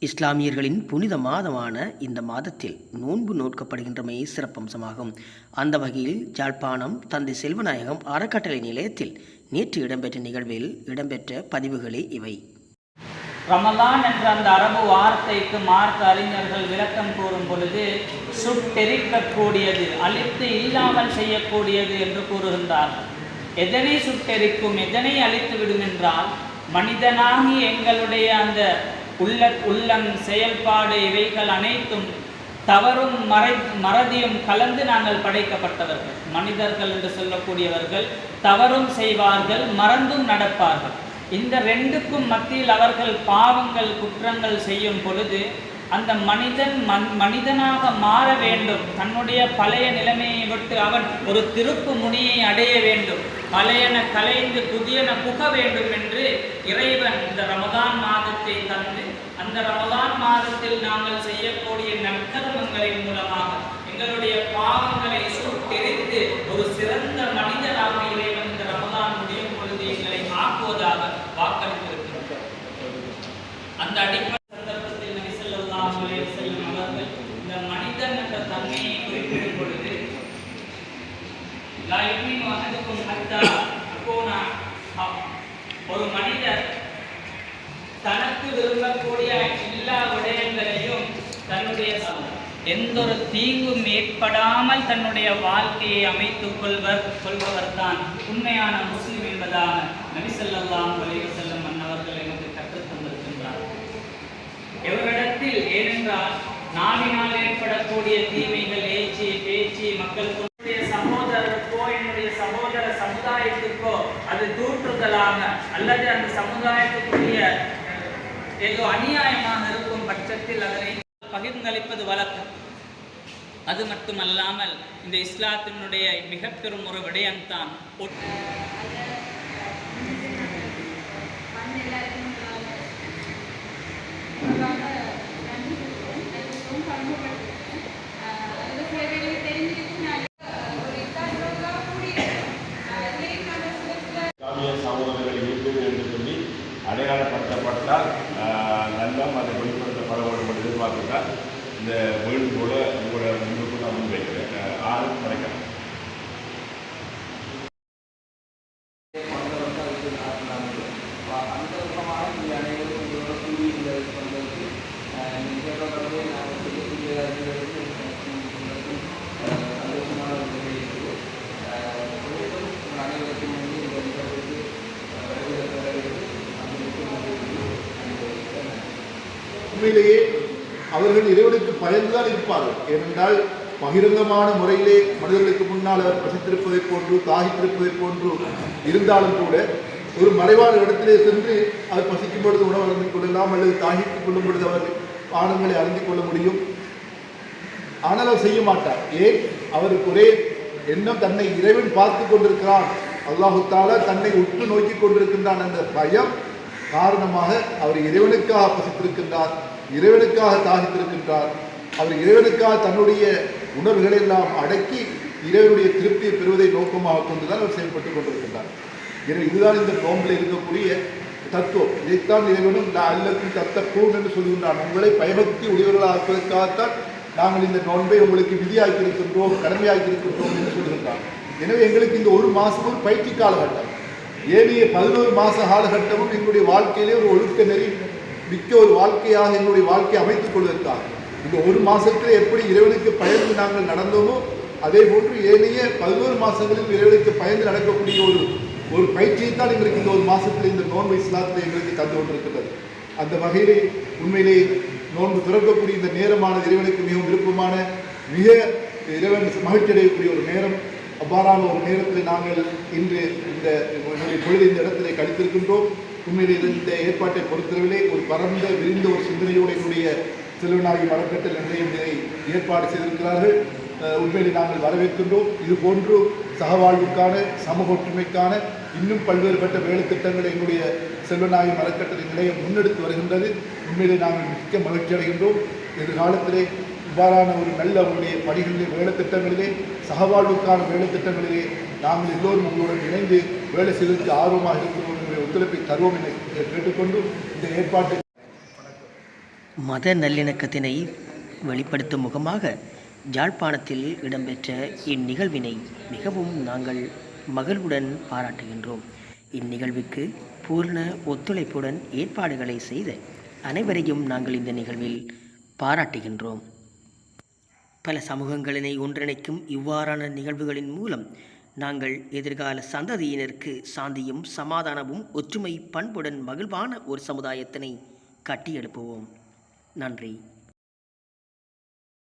இஸ்லாமியர்களின் புனித மாதமான இந்த மாதத்தில் நோன்பு நோக்கப்படுகின்றமை சிறப்பம்சமாகும். அந்த வகையில் யாழ்ப்பாணம் தந்தை செல்வநாயகம் அறக்கட்டளை நிலையத்தில் நேற்று இடம்பெற்ற நிகழ்வில் இடம்பெற்ற பதிவுகளே இவை. ரமலான் என்ற அந்த அரபு வார்த்தைக்கு மார்க்க அறிஞர்கள் விளக்கம் கூறும் பொழுது சுட்டெரிக்கக்கூடியது, அழித்து இல்லாமல் செய்யக்கூடியது என்று கூறுகின்றார்கள். எதனை சுட்டெரிக்கும், எதனை அழித்துவிடும் என்றால், மனிதனாகி எங்களுடைய அந்த உள்ளம் செயல்பாடு இவைகள் அனைத்தும் தவறும் மறதியும் கலந்து நாங்கள் படைக்கப்பட்டவர்கள். மனிதர்கள் என்று சொல்லக்கூடியவர்கள் தவறும் செய்வார்கள், மறந்தும் நடப்பார்கள். இந்த ரெண்டுக்கும் மத்தியில் அவர்கள் பாவங்கள் குற்றங்கள் செய்யும் பொழுது அந்த மனிதன் மனிதனாக மாற வேண்டும். தன்னுடைய பழைய நிலைமையை விட்டு அவன் ஒரு திருப்பு முனியை அடைய வேண்டும், பழையன கலைந்து புதியன புக வேண்டும் என்று இறைவன் இந்த ரமதான் மாதத்தை தந்து, அந்த ரமதான் மாதத்தில் நாங்கள் செய்யக்கூடிய நற்கர்மங்களின் மூலமாக எங்களுடைய பாவங்களை சுட்டெரித்து ஒரு சிறந்த மனிதனாக இறைவன் இந்த ரமதான் முடியும் பொழுது எங்களை ஆக்குவதாக வாக்களித்திருக்கிறார். அந்த அடிப்படை சந்தர்ப்பத்தில் நபி ஸல்லல்லாஹு அலைஹி வஸல்லம் அவர்கள் இந்த மனிதன் என்ற தன்மையை குறிப்பிடும் பொழுது, லா யுமினு அஹதுக்கும் ஹத்தா அகூனா, ஒரு மனிதர் தனக்கு விரும்பக்கூடிய எல்லா விடயங்களையும் தன்னுடைய எந்த ஒரு தீங்கும் ஏற்படாமல் தன்னுடைய வாழ்க்கையை அமைத்துக் கொள்பவர் தான் உண்மையான முஸ்லிம் என்பதாக நபி ஸல்லல்லாஹு அலைஹி வஸல்லம் அன்னவர்கள் எனக்கு கற்றுத் தந்திருக்கின்றார். எவரிடத்தில், ஏனென்றால் நாவினால் ஏற்படக்கூடிய தீமைகள், ஏச்சி பேச்சு, மக்களுக்கு சகோதரருக்கோ என்னுடைய சகோதர சமுதாயத்திற்கோ அது தூற்றுதலாக அல்லது அந்த சமுதாயத்துக்குரிய ஏதோ அநியாயமாக இருக்கும் பட்சத்தில் அதனை பகிர்ந்தளிப்பது வழக்கம். அது மட்டுமல்லாமல் இந்த இஸ்லாத்தினுடைய மிக பெரும் ஒரு விடயம்தான் சகோதரர்கள் இருக்குது என்று சொல்லி அடையாளப்படுத்தப்பட்டால் நல்லம் அதை வெளிப்படுத்தப்பட வேண்டும் என்று எதிர்பார்த்துட்டால் இந்த வேண்டுகோளை உங்களோட முன்னுக்கு நான் முன்வைக்கிறேன். ஆறும் கிடைக்கலாம். உண்மையிலேயே அவர்கள் இறைவனுக்கு பயந்துதான் இருப்பார்கள். ஏனென்றால் பகிரங்கமான முறையிலே மனிதர்களுக்கு முன்னால் அவர் பசித்திருப்பதைப் போன்று தாகித்திருப்பதைப் போன்று இருந்தாலும் கூட ஒரு மறைவான இடத்திலே சென்று அவர் பசிக்கும் பொழுது உணவு அருந்திக் கொள்ளலாம், அல்லது தாகித்துக் கொள்ளும் பொழுது அவர் பானங்களை அறிந்து கொள்ள முடியும். ஆனால் அவர் செய்ய மாட்டார். ஏன்? அவருக்கு ஒரே எண்ணம், தன்னை இறைவன் பார்த்து கொண்டிருக்கிறான், அல்லாஹு தஆலா தன்னை உற்று நோக்கி கொண்டிருக்கின்றான் என்ற பயம் காரணமாக அவர் இறைவனுக்காக பசித்திருக்கின்றார், இறைவனுக்காக தாகித்திருக்கின்றார். அவர் இறைவனுக்காக தன்னுடைய உணர்வுகளை எல்லாம் அடக்கி இறைவனுடைய திருப்தியை பெறுவதை நோக்கமாக கொண்டுதான் அவர் செயல்பட்டுக் கொண்டிருக்கின்றார். எனவே இதுதான் இந்த நோம்பில் இருக்கக்கூடிய தத்துவம். இதைத்தான் இறைவனும் அல்லத்தின் தத்தப்பூன் என்று சொல்கின்றான். உங்களை பயபக்தி உடையவர்களாக்குவதற்காகத்தான் நாங்கள் இந்த நோன்பை உங்களுக்கு விதியாக்கியிருக்கின்றோம், கடமையாக்கியிருக்கின்றோம் என்று சொல்கின்றான். எனவே எங்களுக்கு இந்த ஒரு மாதம் ஒரு பயிற்சி காலகட்டம், ஏனைய 11 மாத காலகட்டமும் எங்களுடைய வாழ்க்கையிலே ஒரு ஒழுக்க நெறி மிக்க ஒரு வாழ்க்கையாக எங்களுடைய வாழ்க்கையை அமைத்துக் கொள்வதற்காக இந்த ஒரு மாதத்தில் எப்படி இறைவனுக்கு பயந்து நாங்கள் நடந்தோமோ அதே போன்று ஏனைய 11 மாதங்களில் இறைவனுக்கு பயந்து நடக்கக்கூடிய ஒரு பயிற்சியை தான் எங்களுக்கு இந்த ஒரு மாதத்தில் இந்த நோன்பு இஸ்லாத்தில் எங்களுக்கு தந்து கொண்டிருக்கிறது. அந்த வகையிலே உண்மையிலே நோன்பு திறக்கக்கூடிய இந்த நேரமானது இறைவனுக்கு மிகவும் விருப்பமான, மிக இறைவன் மகிழ்ச்சி அடையக்கூடிய ஒரு நேரம். அவ்வாறான ஒரு நேரத்தில் நாங்கள் இன்று இந்த பொழுது இந்த இடத்திலே கழித்திருக்கின்றோம். உண்மையிலே இந்த ஏற்பாட்டை பொறுத்தவரையிலே ஒரு பரந்த விரிந்த ஒரு சிந்தனையோடு என்னுடைய செல்வநாயகம் அறக்கட்டளை நிலையம் இதை ஏற்பாடு செய்திருக்கிறார்கள். உண்மையிலே நாங்கள் வரவேற்கின்றோம். இது போன்று சகவாழ்வுக்கான, சமூக ஒற்றுமைக்கான இன்னும் பல்வேறுபட்ட வேலை திட்டங்களை எங்களுடைய செல்வநாயகம் அறக்கட்டளை நிலையம் முன்னெடுத்து வருகின்றது. உண்மையிலே நாங்கள் மிக்க மகிழ்ச்சி அடைகின்றோம். எதிர்காலத்திலே இவ்வாறான ஒரு நல்ல அவருடைய பணிகளிலே, வேலை திட்டங்களிலே, சகவாழ்வுக்கான வேலை திட்டங்களிலே நாங்கள் எல்லோரும் உங்களுடன் இணைந்து வேலை செய்வதற்கு ஆர்வமாக இருக்கிறோம். ஒத்துழைப்பை தருவோம் என கேட்டுக்கொண்டு இந்த ஏற்பாட்டை மத நல்லிணக்கத்தினை வெளிப்படுத்தும் முகமாக யாழ்ப்பாணத்தில் இடம்பெற்ற இந்நிகழ்வினை மிகவும் நாங்கள் மகிழ்வுடன் பாராட்டுகின்றோம். இந்நிகழ்வுக்கு பூர்ண ஒத்துழைப்புடன் ஏற்பாடுகளை செய்த அனைவரையும் நாங்கள் இந்த நிகழ்வில் பாராட்டுகின்றோம். பல சமூகங்களினை ஒன்றிணைக்கும் இவ்வாறான நிகழ்வுகளின் மூலம் நாங்கள் எதிர்கால சந்ததியினருக்கு சாந்தியும் சமாதானமும் ஒற்றுமை பண்புடன் மகிழ்வான ஒரு சமுதாயத்தினை கட்டியெழுப்புவோம். நன்றி.